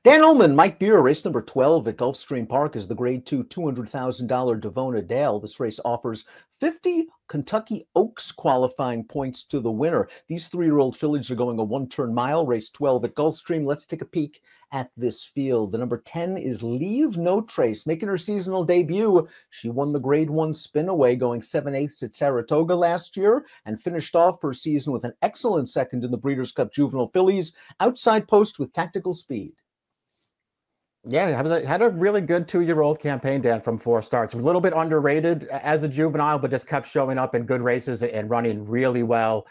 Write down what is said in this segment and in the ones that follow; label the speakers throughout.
Speaker 1: Dan Illman, Mike Beer, race number 12 at Gulfstream Park is the Grade 2 $200,000 Davona Dale. This race offers 50 Kentucky Oaks qualifying points to the winner. These three-year-old fillies are going a one-turn mile, race 12 at Gulfstream. Let's take a peek at this field. The number 10 is Leave No Trace, making her seasonal debut. She won the Grade 1 spin-away, going 7/8 at Saratoga last year, and finished off her season with an excellent second in the Breeders' Cup Juvenile Fillies, outside post with tactical speed.
Speaker 2: Yeah, had a really good 2-year-old campaign, Dan, from 4 starts. A little bit underrated as a juvenile, but just kept showing up in good races and running really well,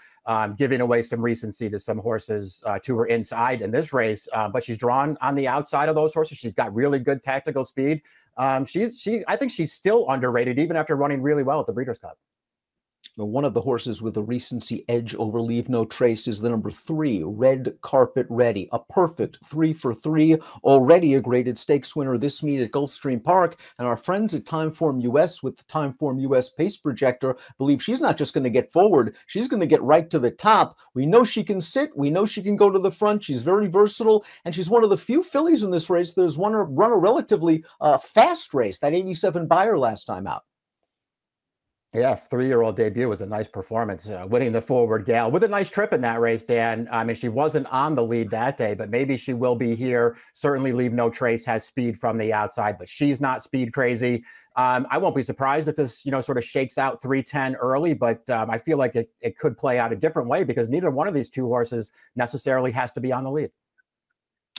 Speaker 2: giving away some recency to some horses to her inside in this race. But she's drawn on the outside of those horses. She's got really good tactical speed. I think she's still underrated, even after running really well at the Breeders' Cup.
Speaker 1: One of the horses with a recency edge over Leave No Trace is the number 3, Red Carpet Ready, a perfect 3 for 3, already a graded stakes winner this meet at Gulfstream Park. And our friends at Timeform US with the Timeform US pace projector believe she's not just going to get forward, she's going to get right to the top. We know she can sit, we know she can go to the front, she's very versatile, and she's one of the few fillies in this race that has run a relatively fast race, that 87 Beyer last time out.
Speaker 2: Yeah, 3-year-old debut was a nice performance, winning the Forward Gale with a nice trip in that race, Dan. I mean, she wasn't on the lead that day, but maybe she will be here. Certainly Leave No Trace has speed from the outside, but she's not speed crazy. I won't be surprised if this, sort of shakes out 310 early, but I feel like it could play out a different way because neither one of these two horses necessarily has to be on the lead.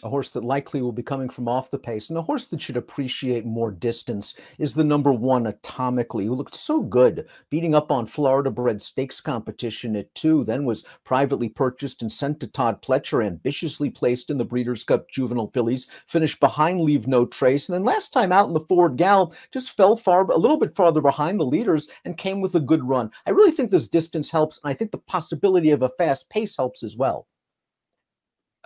Speaker 1: A horse that likely will be coming from off the pace, and a horse that should appreciate more distance is the number 1, Atomically, who looked so good, beating up on Florida-bred stakes competition at 2, then was privately purchased and sent to Todd Pletcher, ambitiously placed in the Breeders' Cup Juvenile Fillies, finished behind Leave No Trace, and then last time out in the Forward Gal, just fell a little bit farther behind the leaders and came with a good run. I really think this distance helps, and I think the possibility of a fast pace helps as well.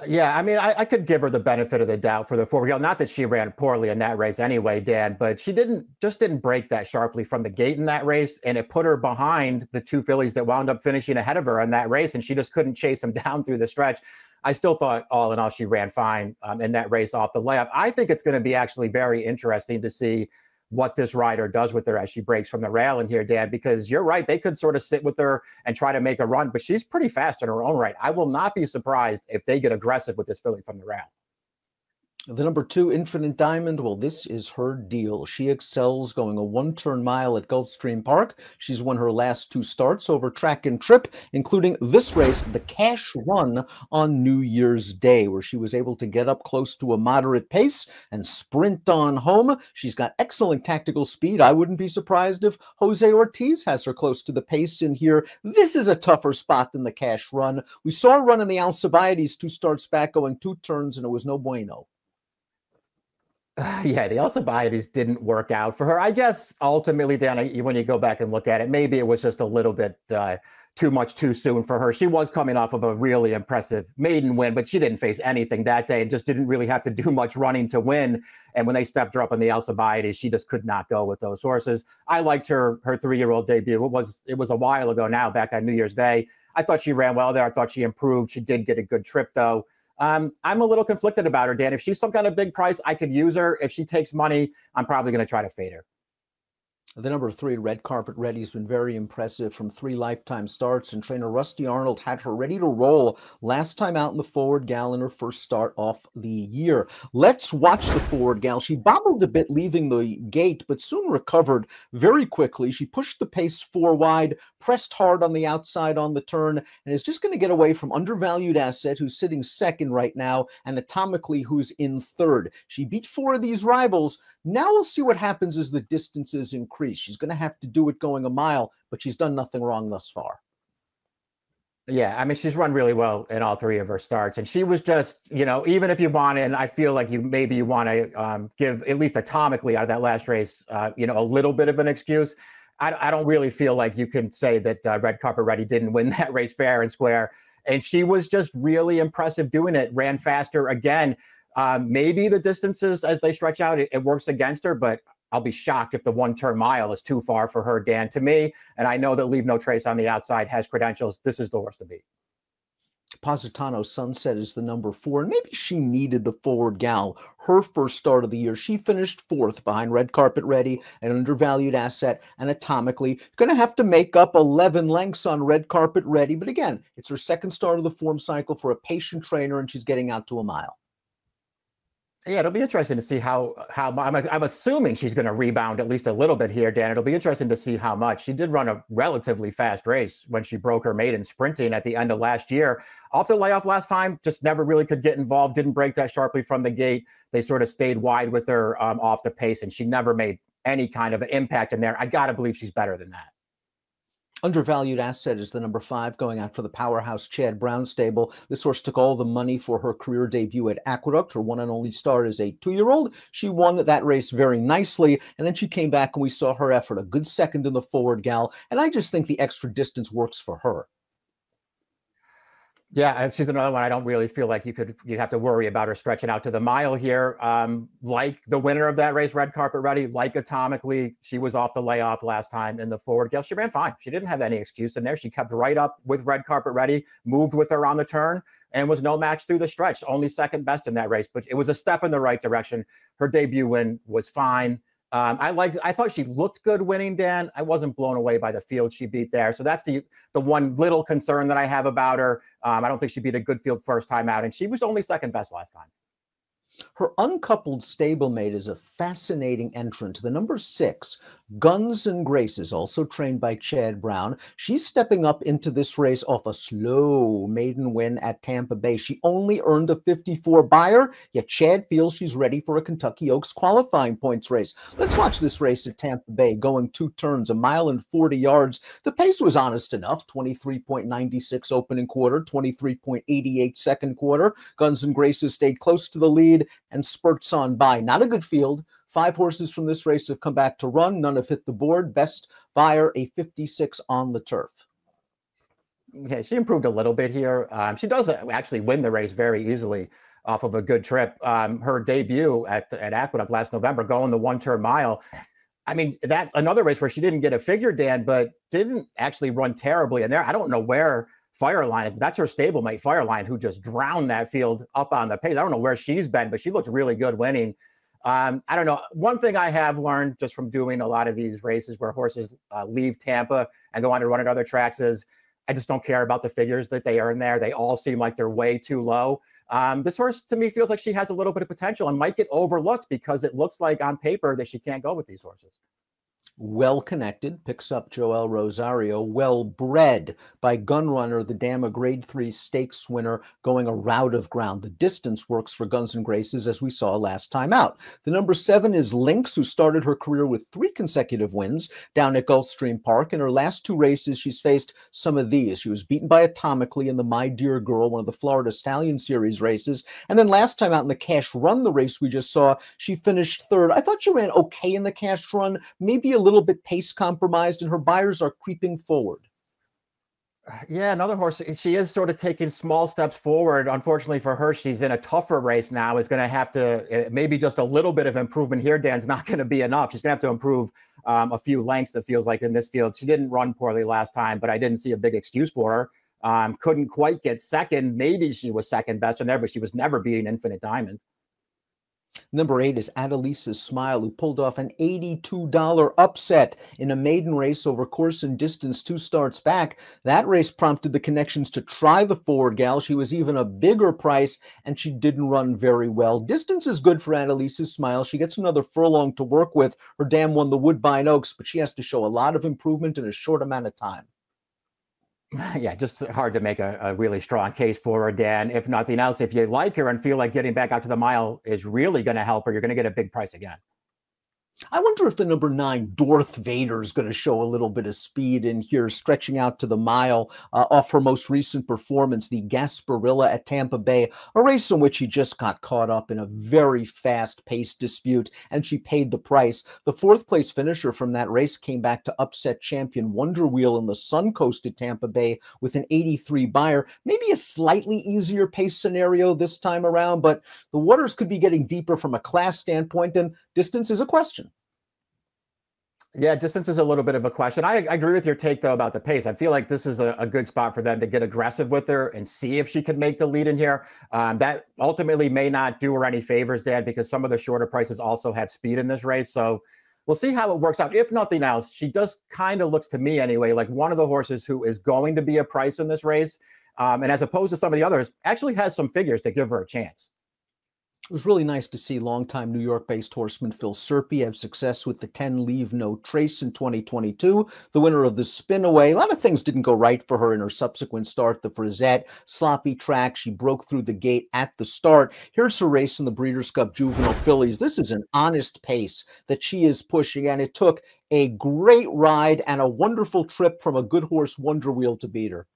Speaker 2: Yeah, I mean, I could give her the benefit of the doubt for the Forward Gale. Not that she ran poorly in that race anyway, Dan, but she didn't break that sharply from the gate in that race, and it put her behind the 2 fillies that wound up finishing ahead of her in that race, and she just couldn't chase them down through the stretch. I still thought, all in all, she ran fine in that race off the layoff. I think it's going to be actually very interesting to see what this rider does with her as she breaks from the rail in here, Dan, because you're right. They could sort of sit with her and try to make a run, but she's pretty fast in her own right. I will not be surprised if they get aggressive with this filly from the rail.
Speaker 1: The number 2, Infinite Diamond, well, this is her deal. She excels going a one-turn mile at Gulfstream Park. She's won her last 2 starts over track and trip, including this race, the Cash Run on New Year's Day, where she was able to get up close to a moderate pace and sprint on home. She's got excellent tactical speed. I wouldn't be surprised if Jose Ortiz has her close to the pace in here. This is a tougher spot than the Cash Run. We saw her run in the Alcibiades 2 starts back, going 2 turns, and it was no bueno.
Speaker 2: Yeah, the Alcibiades didn't work out for her. I guess ultimately, Dan, when you go back and look at it, maybe it was just a little bit too much too soon for her. She was coming off of a really impressive maiden win, but she didn't face anything that day and just didn't really have to do much running to win. And when they stepped her up on the Alcibiades, she just could not go with those horses. I liked her 3-year-old debut. It was a while ago now, back on New Year's Day. I thought she ran well there. I thought she improved. She did get a good trip, though. I'm a little conflicted about her, Dan. If she's some kind of big price, I could use her. If she takes money, I'm probably going to try to fade her.
Speaker 1: The number 3, Red Carpet Ready, has been very impressive from 3 lifetime starts, and trainer Rusty Arnold had her ready to roll last time out in the Forward Gal in her first start off the year. Let's watch the Forward Gal. She bobbled a bit leaving the gate, but soon recovered very quickly. She pushed the pace 4 wide, pressed hard on the outside on the turn, and is just going to get away from Undervalued Asset, who's sitting second right now, and Atomically, who's in third. She beat 4 of these rivals. Now we'll see what happens as the distances increase. She's going to have to do it going a mile, but she's done nothing wrong thus far.
Speaker 2: Yeah, I mean, she's run really well in all 3 of her starts. And she was just, even if you want to, and I feel like maybe you want to give at least Atomically out of that last race, a little bit of an excuse. I don't really feel like you can say that Red Carpet Ready didn't win that race fair and square. And she was just really impressive doing it, ran faster again. Maybe the distances as they stretch out, it works against her, but I'll be shocked if the one-turn mile is too far for her, Dan. To me, and I know that Leave No Trace on the outside has credentials, this is the horse to beat.
Speaker 1: Positano Sunset is the number 4, and maybe she needed the forward gal. Her first start of the year, she finished 4th behind Red Carpet Ready and Undervalued Asset and Atomically. Going to have to make up 11 lengths on Red Carpet Ready, but again, it's her second start of the form cycle for a patient trainer, and she's getting out to a mile.
Speaker 2: Yeah, it'll be interesting to see how I'm assuming she's going to rebound at least a little bit here, Dan. It'll be interesting to see how much. She did run a relatively fast race when she broke her maiden sprinting at the end of last year. Off the layoff last time, just never really could get involved, didn't break that sharply from the gate. They sort of stayed wide with her off the pace, and she never made any kind of an impact in there. I got to believe she's better than that.
Speaker 1: Undervalued Asset is the number 5, going out for the powerhouse Chad Brown stable. This horse took all the money for her career debut at Aqueduct. Her one and only start as a 2-year-old. She won that race very nicely, and then she came back and we saw her effort. A good second in the forward gal, and I just think the extra distance works for her.
Speaker 2: Yeah, she's another one I don't really feel like you'd have to worry about her stretching out to the mile here. Like the winner of that race, Red Carpet Ready, like Atomically, she was off the layoff last time in the forward gal. She ran fine. She didn't have any excuse in there. She kept right up with Red Carpet Ready, moved with her on the turn, and was no match through the stretch. Only second best in that race, but it was a step in the right direction. Her debut win was fine. I thought she looked good winning, Dan. I wasn't blown away by the field she beat there. So that's the one little concern that I have about her. I don't think she beat a good field first time out, and she was only second best last time.
Speaker 1: Her uncoupled stablemate is a fascinating entrant. The number 6, Guns and Graces, also trained by Chad Brown. She's stepping up into this race off a slow maiden win at Tampa Bay. She only earned a 54 buyer, yet Chad feels she's ready for a Kentucky Oaks qualifying points race. Let's watch this race at Tampa Bay, going 2 turns, 1 mile and 40 yards. The pace was honest enough, 23.96 opening quarter, 23.88 second quarter. Guns and Graces stayed close to the lead and spurts on by. Not a good field. 5 horses from this race have come back to run. None have hit the board. Best buyer, a 56 on the turf.
Speaker 2: Yeah, she improved a little bit here. She does actually win the race very easily off of a good trip. Her debut at Aqueduct last November, going the 1-turn mile. I mean, that's another race where she didn't get a figure, Dan, but didn't actually run terribly in there. I don't know where Fireline, that's her stablemate, Fireline, who just drowned that field up on the pace. I don't know where she's been, but she looked really good winning. I don't know. One thing I have learned just from doing a lot of these races where horses leave Tampa and go on to run at other tracks is I just don't care about the figures that they earn there. They all seem like they're way too low. This horse, to me, feels like she has a little bit of potential and might get overlooked because it looks like on paper that she can't go with these horses.
Speaker 1: Well-connected, picks up Joel Rosario. Well-bred by Gunrunner, the dam, a grade 3 stakes winner, going a route of ground. The distance works for Guns and Graces, as we saw last time out. The number 7 is Lynx, who started her career with 3 consecutive wins down at Gulfstream Park. In her last 2 races, she's faced some of these. She was beaten by Atomically in the My Dear Girl, one of the Florida Stallion Series races. And then last time out in the Cash Run, the race we just saw, she finished 3rd. I thought she ran okay in the Cash Run, maybe a little bit pace compromised, and her buyers are creeping forward.
Speaker 2: Yeah, another horse. She is sort of taking small steps forward. Unfortunately for her, she's in a tougher race now. Is going to have to maybe just a little bit of improvement here. Dan's not going to be enough. She's going to have to improve a few lengths. It feels like in this field. She didn't run poorly last time, but I didn't see a big excuse for her. Couldn't quite get second. Maybe she was second best in there, but she was never beating Infinite Diamond.
Speaker 1: Number 8 is Adeliese's Smile, who pulled off an $82 upset in a maiden race over course and distance 2 starts back. That race prompted the connections to try the forward gal. She was even a bigger price, and she didn't run very well. Distance is good for Adeliese's Smile. She gets another furlong to work with. Her dam won the Woodbine Oaks, but she has to show a lot of improvement in a short amount of time.
Speaker 2: Yeah, just hard to make a really strong case for her, Dan. If nothing else, if you like her and feel like getting back out to the mile is really going to help her, you're going to get a big price again.
Speaker 1: I wonder if the number 9, Dorth Vader, is going to show a little bit of speed in here, stretching out to the mile off her most recent performance, the Gasparilla at Tampa Bay, a race in which he just got caught up in a very fast-paced dispute, and she paid the price. The 4th-place finisher from that race came back to upset champion Wonder Wheel in the Suncoast at Tampa Bay with an 83 buyer. Maybe a slightly easier pace scenario this time around, but the waters could be getting deeper from a class standpoint, and distance is a question.
Speaker 2: Yeah, distance is a little bit of a question. I agree with your take, though, about the pace. I feel like this is a good spot for them to get aggressive with her and see if she can make the lead in here. That ultimately may not do her any favors, Dan, because some of the shorter prices also have speed in this race. So we'll see how it works out. If nothing else, she does kind of looks to me anyway like one of the horses who is going to be a price in this race. And as opposed to some of the others, actually has some figures to give her a chance.
Speaker 1: It was really nice to see longtime New York-based horseman Phil Serpy have success with the 10 Leave No Trace in 2022, the winner of the Spinaway. A lot of things didn't go right for her in her subsequent start. The Frisette, sloppy track. She broke through the gate at the start. Here's her race in the Breeders' Cup Juvenile Fillies. This is an honest pace that she is pushing, and it took a great ride and a wonderful trip from a good horse, Wonder Wheel, to beat her.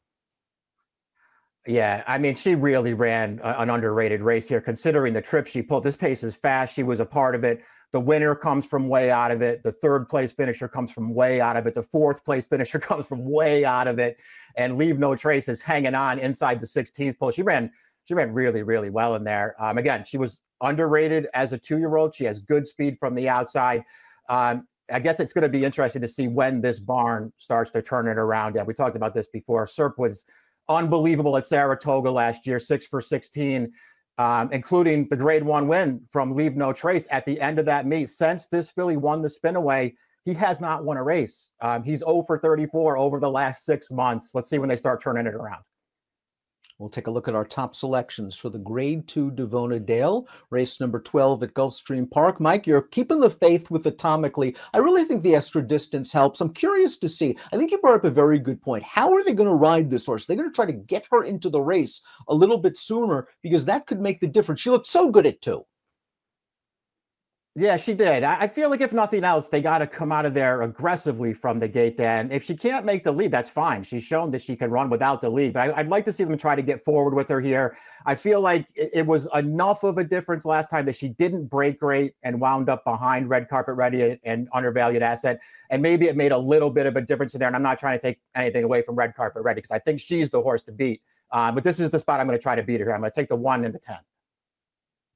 Speaker 2: Yeah, I mean, she really ran an underrated race here, considering the trip she pulled. This pace is fast. She was a part of it. The winner comes from way out of it. The third place finisher comes from way out of it. The fourth place finisher comes from way out of it. And Leave No Trace is hanging on inside the 16th pole. She ran really, really well in there. Again, she was underrated as a 2-year-old. She has good speed from the outside. I guess it's going to be interesting to see when this barn starts to turn it around. Yeah, we talked about this before. Serp was unbelievable at Saratoga last year, 6 for 16, including the grade 1 win from Leave No Trace at the end of that meet. Since this filly won the Spinaway, he has not won a race. He's 0 for 34 over the last 6 months. Let's see when they start turning it around.
Speaker 1: We'll take a look at our top selections for the Grade 2 Davona Dale, race number 12 at Gulfstream Park. Mike, you're keeping the faith with Atomically. I really think the extra distance helps. I'm curious to see. I think you brought up a very good point. How are they going to ride this horse? They're going to try to get her into the race a little bit sooner because that could make the difference. She looked so good at 2.
Speaker 2: Yeah, she did. I feel like if nothing else, they got to come out of there aggressively from the gate. Then, if she can't make the lead, that's fine. She's shown that she can run without the lead. But I'd like to see them try to get forward with her here. I feel like it was enough of a difference last time that she didn't break great and wound up behind Red Carpet Ready and Undervalued Asset. And maybe it made a little bit of a difference there. And I'm not trying to take anything away from Red Carpet Ready because I think she's the horse to beat. But this is the spot I'm going to try to beat her here. I'm going to take the 1 and the 10.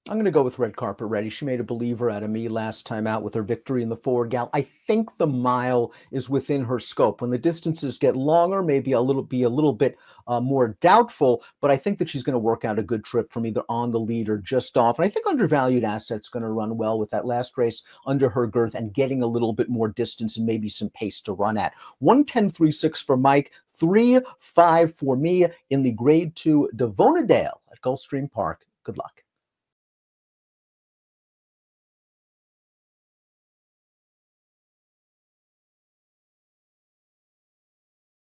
Speaker 1: I'm going to go with Red Carpet Ready. She made a believer out of me last time out with her victory in the Forward Gal. I think the mile is within her scope. When the distances get longer, maybe a little bit more doubtful, but I think that she's going to work out a good trip from either on the lead or just off. And I think Undervalued Asset's going to run well with that last race under her girth and getting a little bit more distance and maybe some pace to run at. 1:10.36 for Mike, 3:5 for me in the Grade 2 Davona Dale at Gulfstream Park. Good luck.